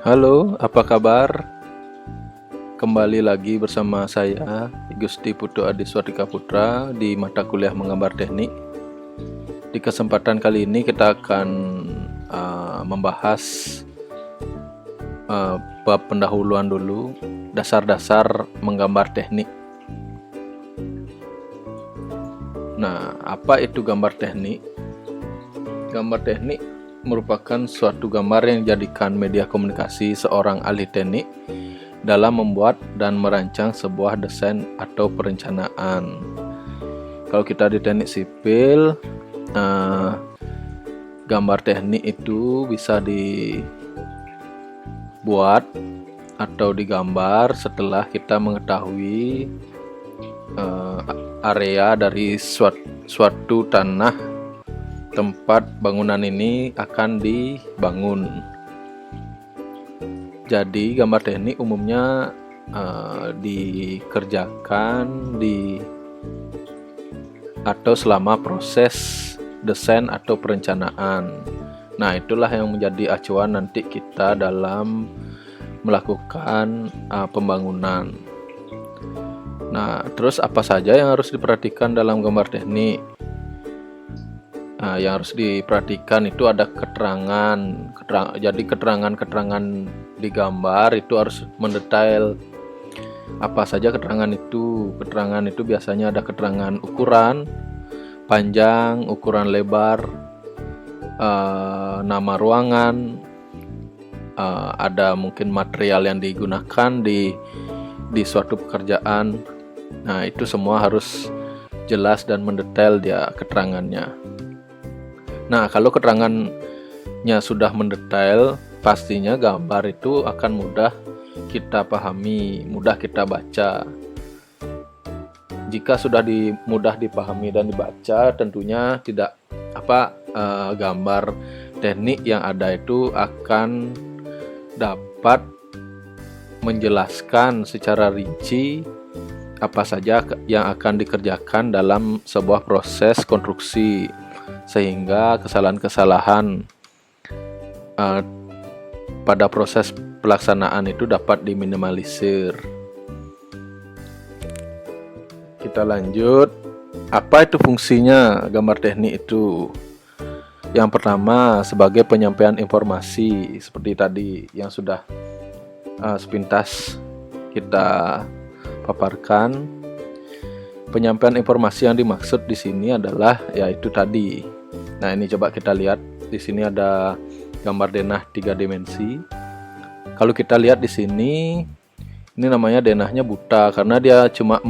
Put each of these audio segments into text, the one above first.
Halo, apa kabar? Kembali lagi bersama saya, Gusti Putu Adi Swardika Putra di mata kuliah menggambar teknik. Di kesempatan kali ini kita akan membahas bab pendahuluan dulu, dasar-dasar menggambar teknik. Nah, apa itu gambar teknik? Gambar teknik merupakan suatu gambar yang dijadikan media komunikasi seorang ahli teknik dalam membuat dan merancang sebuah desain atau perencanaan. Kalau kita di teknik sipil, gambar teknik itu bisa dibuat atau digambar setelah kita mengetahui area dari suatu tanah tempat bangunan ini akan dibangun. Jadi gambar teknik umumnya dikerjakan atau selama proses desain atau perencanaan. Nah, itulah yang menjadi acuan nanti kita dalam melakukan pembangunan. Nah, terus apa saja yang harus diperhatikan dalam gambar teknik? Yang harus diperhatikan itu ada jadi keterangan di gambar itu harus mendetail. Apa saja keterangan itu? Keterangan itu biasanya ada keterangan ukuran, panjang, ukuran lebar, nama ruangan, ada mungkin material yang digunakan di suatu pekerjaan. Nah, itu semua harus jelas dan mendetail dia keterangannya. Nah, kalau keterangannya sudah mendetail, pastinya gambar itu akan mudah kita pahami, mudah kita baca. Jika sudah mudah dipahami dan dibaca, tentunya gambar teknik yang ada itu akan dapat menjelaskan secara rinci apa saja yang akan dikerjakan dalam sebuah proses konstruksi, sehingga kesalahan-kesalahan pada proses pelaksanaan itu dapat diminimalisir. Kita lanjut, apa itu fungsinya gambar teknik itu? Yang pertama, sebagai penyampaian informasi seperti tadi yang sudah sepintas kita paparkan. Penyampaian informasi yang dimaksud di sini adalah yaitu tadi. Nah, ini coba kita lihat. Di sini ada gambar denah 3 dimensi. Kalau kita lihat di sini, ini namanya denahnya buta karena dia cuma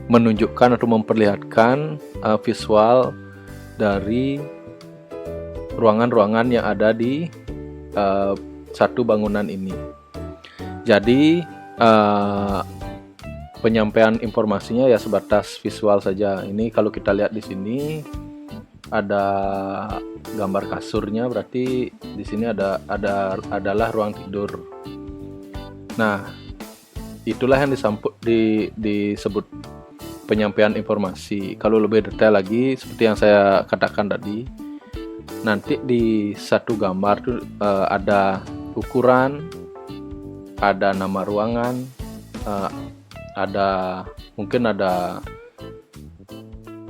menunjukkan atau memperlihatkan visual dari ruangan-ruangan yang ada di satu bangunan ini. Jadi penyampaian informasinya ya sebatas visual saja. Ini kalau kita lihat di sini ada gambar kasurnya, berarti di sini adalah ruang tidur. Nah, itulah yang disebut penyampaian informasi. Kalau lebih detail lagi, seperti yang saya katakan tadi, nanti di satu gambar itu ada ukuran, ada nama ruangan, mungkin ada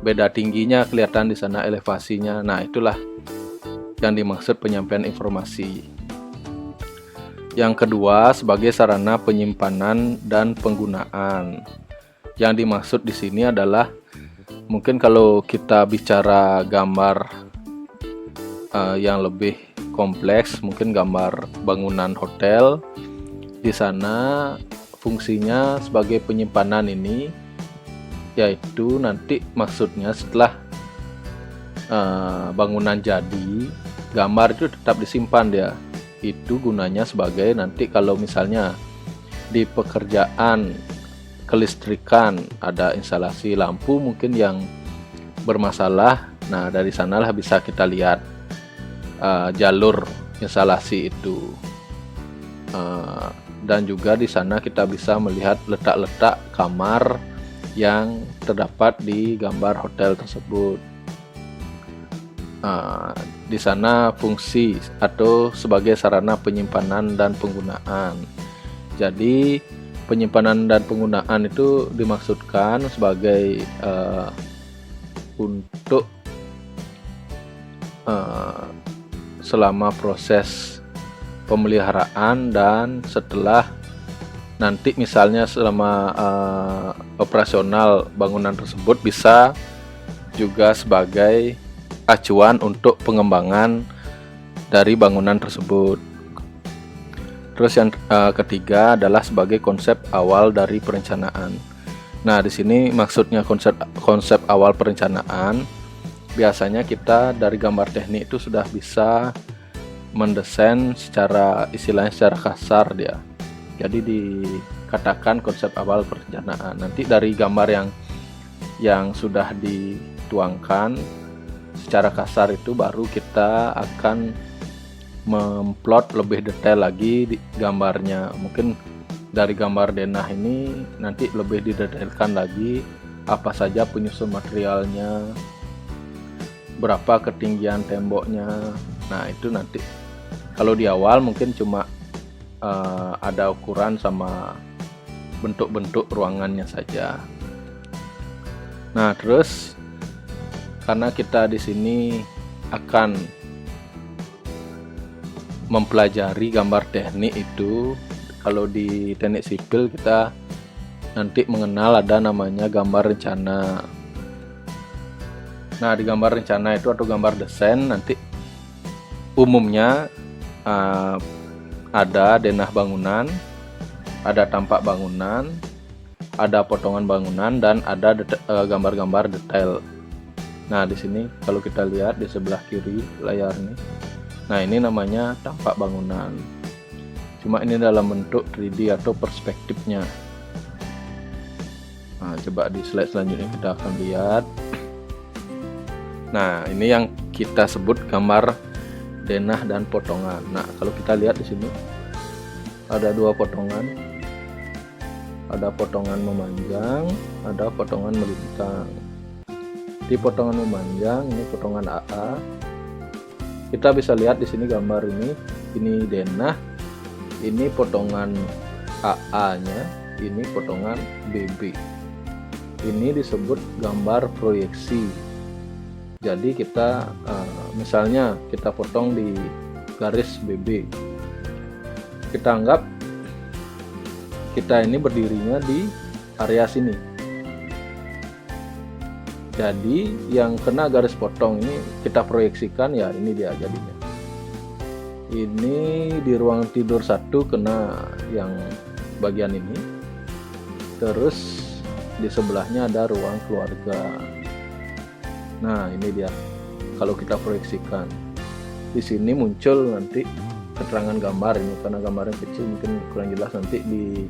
beda tingginya kelihatan di sana, elevasinya. Nah, itulah yang dimaksud penyampaian informasi. Yang kedua, sebagai sarana penyimpanan dan penggunaan. Yang dimaksud di sini adalah mungkin kalau kita bicara gambar yang lebih kompleks, mungkin gambar bangunan hotel. Di sana fungsinya sebagai penyimpanan ini, yaitu nanti maksudnya setelah bangunan jadi, gambar itu tetap disimpan dia. Itu gunanya sebagai nanti kalau misalnya di pekerjaan kelistrikan ada instalasi lampu mungkin yang bermasalah, nah dari sanalah bisa kita lihat jalur instalasi itu. Dan juga di sana kita bisa melihat letak-letak kamar yang terdapat di gambar hotel tersebut. di sana fungsi atau sebagai sarana penyimpanan dan penggunaan. Jadi penyimpanan dan penggunaan itu dimaksudkan sebagai untuk selama proses pemeliharaan dan setelah nanti misalnya selama operasional bangunan tersebut, bisa juga sebagai acuan untuk pengembangan dari bangunan tersebut. Terus yang ketiga adalah sebagai konsep awal dari perencanaan. Nah, di sini maksudnya konsep awal perencanaan, biasanya kita dari gambar teknik itu sudah bisa mendesain secara istilahnya secara kasar dia. Jadi dikatakan konsep awal perencanaan. Nanti dari gambar yang sudah dituangkan secara kasar itu baru kita akan memplot lebih detail lagi di gambarnya. Mungkin dari gambar denah ini nanti lebih didetailkan lagi apa saja penyusun materialnya, berapa ketinggian temboknya. Nah, itu nanti kalau di awal mungkin cuma ada ukuran sama bentuk-bentuk ruangannya saja. Nah, terus karena kita di sini akan mempelajari gambar teknik itu, kalau di teknik sipil kita nanti mengenal ada namanya gambar rencana. Nah, di gambar rencana itu atau gambar desain nanti umumnya ada denah bangunan, ada tampak bangunan, ada potongan bangunan, dan ada gambar-gambar detail. Nah, di sini kalau kita lihat di sebelah kiri layar ini, nah ini namanya tampak bangunan. Cuma ini dalam bentuk 3D atau perspektifnya. Nah, coba di slide selanjutnya kita akan lihat. Nah, ini yang kita sebut gambar denah dan potongan. Nah, kalau kita lihat di sini ada dua potongan. Ada potongan memanjang, ada potongan melintang. Di potongan memanjang ini potongan AA. Kita bisa lihat di sini gambar ini denah, ini potongan AA-nya, ini potongan BB. Ini disebut gambar proyeksi. Jadi kita misalnya kita potong di garis BB. Kita anggap kita ini berdirinya di area sini. Jadi yang kena garis potong ini kita proyeksikan, ya ini dia jadinya. Ini di ruang tidur 1 kena yang bagian ini. Terus di sebelahnya ada ruang keluarga. Nah, ini dia. Kalau kita proyeksikan, di sini muncul nanti keterangan gambar ini, karena gambarnya kecil mungkin kurang jelas. Nanti di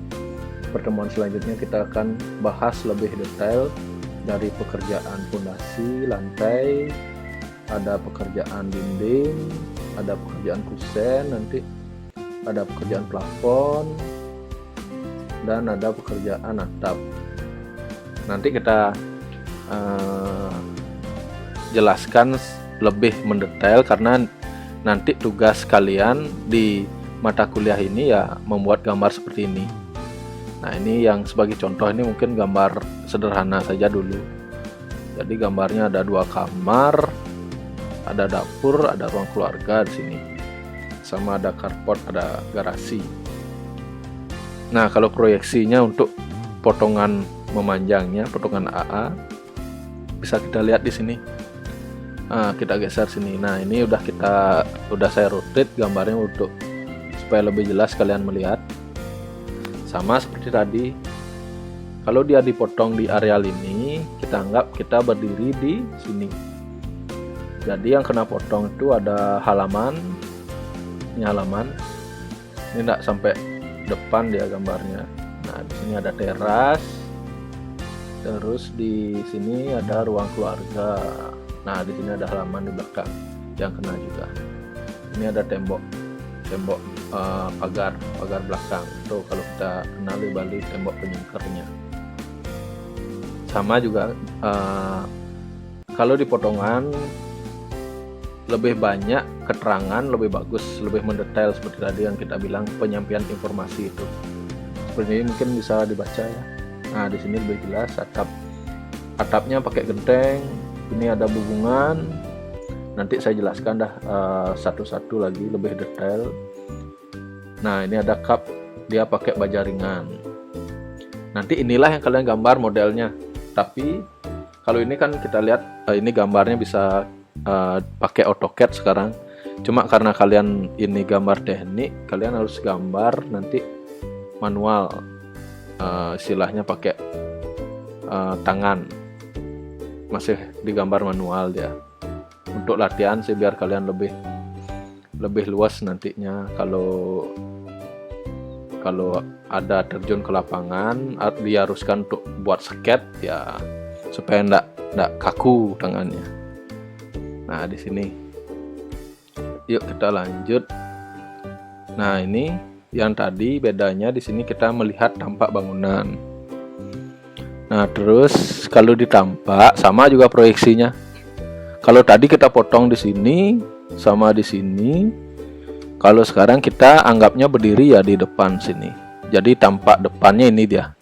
pertemuan selanjutnya kita akan bahas lebih detail dari pekerjaan fondasi, lantai, ada pekerjaan dinding, ada pekerjaan kusen, nanti ada pekerjaan plafon, dan ada pekerjaan atap. Nanti kita jelaskan lebih mendetail, karena nanti tugas kalian di mata kuliah ini ya membuat gambar seperti ini. Nah, ini yang sebagai contoh, ini mungkin gambar sederhana saja dulu. Jadi gambarnya ada 2 kamar, ada dapur, ada ruang keluarga di sini, sama ada carport, ada garasi. Nah, kalau proyeksinya untuk potongan memanjangnya, potongan AA, bisa kita lihat di sini. Nah, kita geser sini. Nah, ini udah saya rotate gambarnya untuk supaya lebih jelas kalian melihat. Sama seperti tadi, kalau dia dipotong di areal ini, kita anggap kita berdiri di sini. Jadi yang kena potong itu ada halaman, ini halaman, ini enggak sampai depan dia gambarnya. Nah, di sini ada teras, terus di sini ada ruang keluarga. Nah, di sini ada halaman di belakang yang kena juga. Ini ada tembok pagar belakang. Tuh, kalau kita kenal di Bali, tembok penyingkirnya. Sama juga kalau di potongan lebih banyak keterangan, lebih bagus, lebih mendetail seperti tadi yang kita bilang penyampaian informasi itu. Seperti ini mungkin bisa dibaca ya. Nah, di sini lebih jelas atapnya pakai genteng, ini ada hubungan. Nanti saya jelaskan dah satu-satu lagi lebih detail. Nah, ini ada cup, dia pakai baja ringan. Nanti inilah yang kalian gambar modelnya. Tapi kalau ini kan kita lihat ini gambarnya bisa pakai AutoCAD sekarang. Cuma karena kalian ini gambar teknik, kalian harus gambar nanti manual, istilahnya pakai tangan, masih digambar manual dia. Untuk latihan sih biar kalian lebih luas nantinya kalau ada terjun ke lapangan, diharuskan untuk buat skate ya, supaya enggak kaku tangannya. Nah, di sini yuk kita lanjut. Nah, ini yang tadi bedanya di sini kita melihat tampak bangunan. Nah, terus kalau ditampak sama juga proyeksinya. Kalau tadi kita potong di sini sama di sini. Kalau sekarang kita anggapnya berdiri ya di depan sini. Jadi tampak depannya ini dia.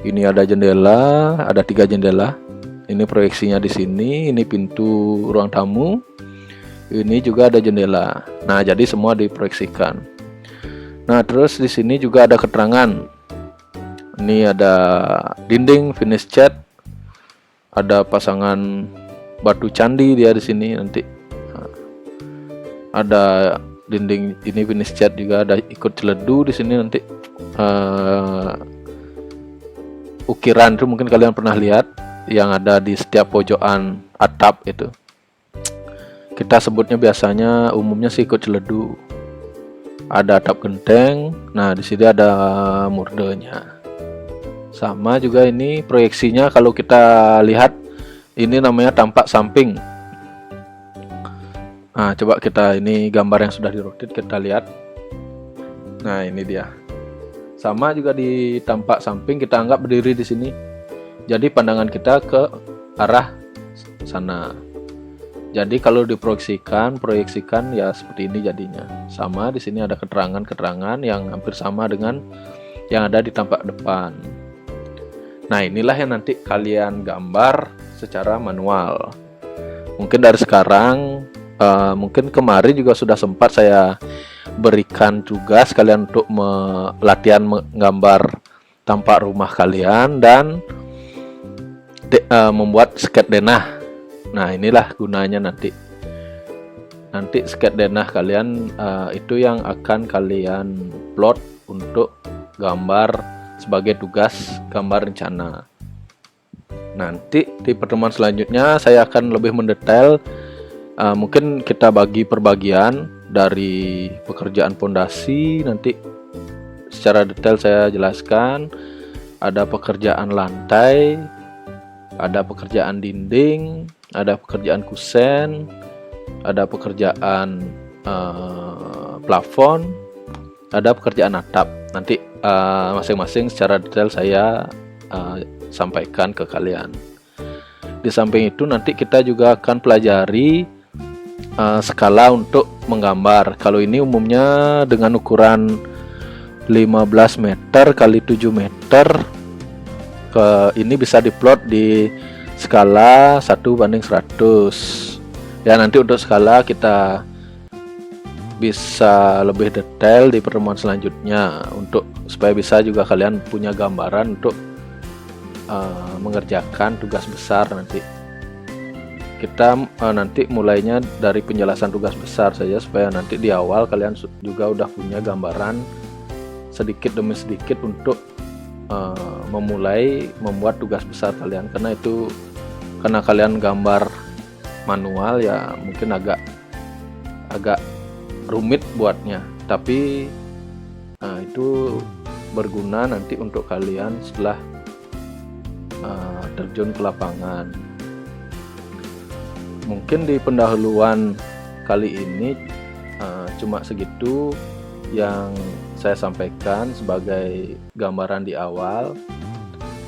Ini ada jendela, ada 3 jendela. Ini proyeksinya di sini, ini pintu ruang tamu. Ini juga ada jendela. Nah, jadi semua diproyeksikan. Nah, terus di sini juga ada keterangan. Ini ada dinding finish cat. Ada pasangan batu candi dia di sini nanti. Nah, ada dinding ini finish cat juga, ada ikut celedu di sini nanti. Ukiran itu mungkin kalian pernah lihat yang ada di setiap pojokan atap itu. Kita sebutnya biasanya umumnya sih ikut celedu. Ada atap genteng. Nah, di sini ada murdenya. Sama juga ini proyeksinya kalau kita lihat ini namanya tampak samping. Nah, coba kita ini gambar yang sudah dirotate kita lihat. Nah, ini dia. Sama juga di tampak samping kita anggap berdiri di sini. Jadi pandangan kita ke arah sana. Jadi kalau diproyeksikan ya seperti ini jadinya. Sama di sini ada keterangan-keterangan yang hampir sama dengan yang ada di tampak depan. Nah, inilah yang nanti kalian gambar secara manual. Mungkin dari sekarang, mungkin kemarin juga sudah sempat saya berikan tugas kalian untuk latihan menggambar tampak rumah kalian dan membuat skate denah. Nah, inilah gunanya nanti skate denah kalian itu yang akan kalian plot untuk gambar sebagai tugas gambar rencana. Nanti di pertemuan selanjutnya saya akan lebih mendetail. Mungkin kita bagi perbagian dari pekerjaan pondasi, nanti secara detail saya jelaskan. Ada pekerjaan lantai, ada pekerjaan dinding, ada pekerjaan kusen, ada pekerjaan plafon, ada pekerjaan atap. Nanti masing-masing secara detail saya sampaikan ke kalian. Di samping itu nanti kita juga akan pelajari skala untuk menggambar. Kalau ini umumnya dengan ukuran 15 meter kali 7 meter. Ini bisa diplot di skala 1:100. Ya, nanti untuk skala kita bisa lebih detail di pertemuan selanjutnya supaya bisa juga kalian punya gambaran untuk mengerjakan tugas besar nanti. Kita nanti mulainya dari penjelasan tugas besar saja supaya nanti di awal kalian juga udah punya gambaran sedikit demi sedikit untuk memulai membuat tugas besar kalian. Karena kalian gambar manual ya mungkin agak rumit buatnya, tapi itu berguna nanti untuk kalian setelah terjun ke lapangan. Mungkin di pendahuluan kali ini cuma segitu yang saya sampaikan sebagai gambaran di awal,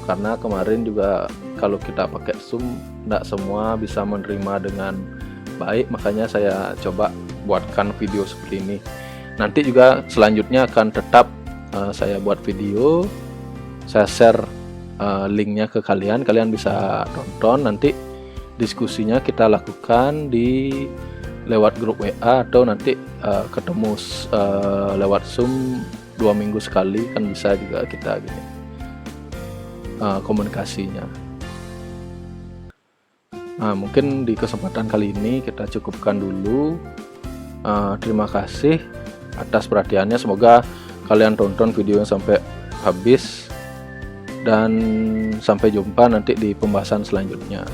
karena kemarin juga kalau kita pakai Zoom tidak semua bisa menerima dengan baik, makanya saya coba buatkan video seperti ini. Nanti juga selanjutnya akan tetap saya buat video, saya share linknya ke kalian, kalian bisa tonton. Nanti diskusinya kita lakukan di lewat grup WA atau nanti ketemu lewat Zoom 2 minggu sekali, kan bisa juga kita gini komunikasinya. Nah, mungkin di kesempatan kali ini kita cukupkan dulu. Terima kasih atas perhatiannya, semoga kalian tonton video sampai habis, dan sampai jumpa nanti di pembahasan selanjutnya.